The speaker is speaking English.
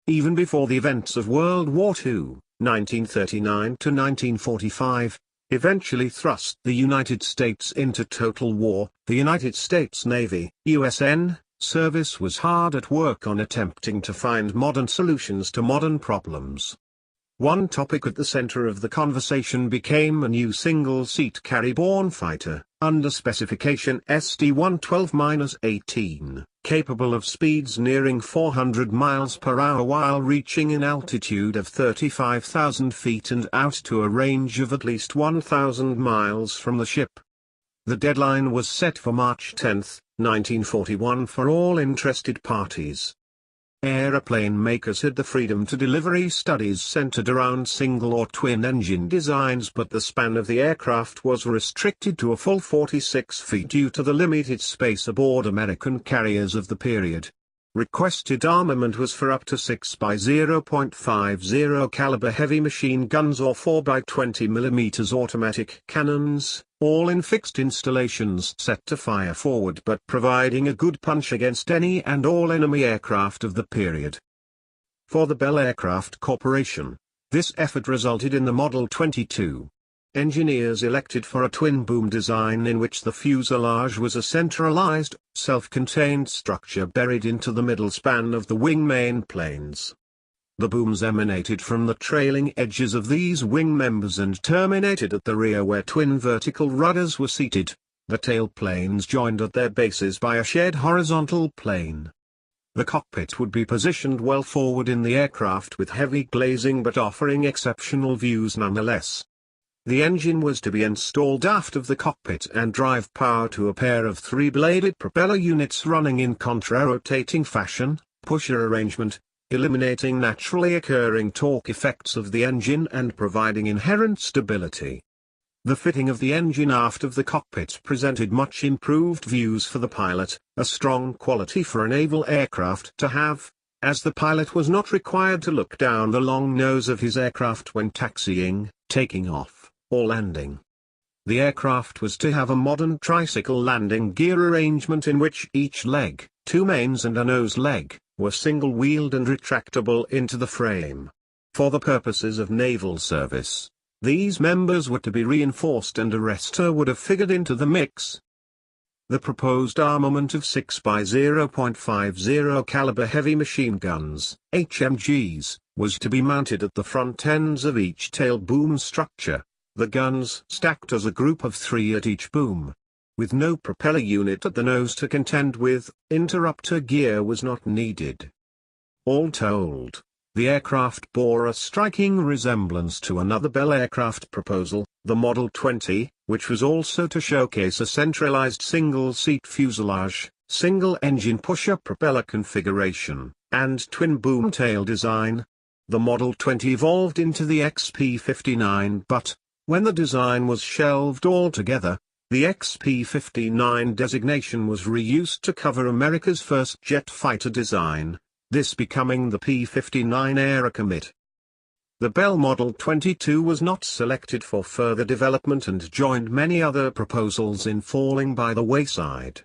Even before the events of World War II, 1939 to 1945, eventually thrust the United States into total war, the United States Navy (USN) service was hard at work on attempting to find modern solutions to modern problems. One topic at the center of the conversation became a new single-seat carrier-borne fighter, under specification SD-112-18, capable of speeds nearing 400 miles per hour while reaching an altitude of 35,000 feet and out to a range of at least 1,000 miles from the ship. The deadline was set for March 10, 1941 for all interested parties. Aeroplane makers had the freedom to deliver studies centered around single or twin-engine designs, but the span of the aircraft was restricted to a full 46 feet due to the limited space aboard American carriers of the period. Requested armament was for up to 6 by 0.50 caliber heavy machine guns or 4 by 20 mm automatic cannons, all in fixed installations set to fire forward but providing a good punch against any and all enemy aircraft of the period. For the Bell Aircraft Corporation, this effort resulted in the Model 22. Engineers elected for a twin-boom design in which the fuselage was a centralized, self-contained structure buried into the middle span of the wing main planes. The booms emanated from the trailing edges of these wing members and terminated at the rear where twin vertical rudders were seated, the tail planes joined at their bases by a shared horizontal plane. The cockpit would be positioned well forward in the aircraft with heavy glazing but offering exceptional views nonetheless. The engine was to be installed aft of the cockpit and drive power to a pair of three-bladed propeller units running in contra-rotating fashion, pusher arrangement, eliminating naturally occurring torque effects of the engine and providing inherent stability. The fitting of the engine aft of the cockpit presented much improved views for the pilot, a strong quality for a naval aircraft to have, as the pilot was not required to look down the long nose of his aircraft when taxiing, taking off, or landing. The aircraft was to have a modern tricycle landing gear arrangement in which each leg, two mains and a nose leg, were single-wheeled and retractable into the frame. For the purposes of naval service, these members were to be reinforced and a arrestor would have figured into the mix. The proposed armament of 6 by 0.50 caliber heavy machine guns, HMGs, was to be mounted at the front ends of each tail boom structure. The guns stacked as a group of 3 at each boom. With no propeller unit at the nose to contend with, interrupter gear was not needed. All told, the aircraft bore a striking resemblance to another Bell aircraft proposal, the Model 20, which was also to showcase a centralized single-seat fuselage, single-engine pusher propeller configuration, and twin-boom tail design. The Model 20 evolved into the XP-59 but, when the design was shelved altogether, the XP-59 designation was reused to cover America's first jet fighter design, this becoming the P-59 Aerocommit. The Bell Model 22 was not selected for further development and joined many other proposals in falling by the wayside.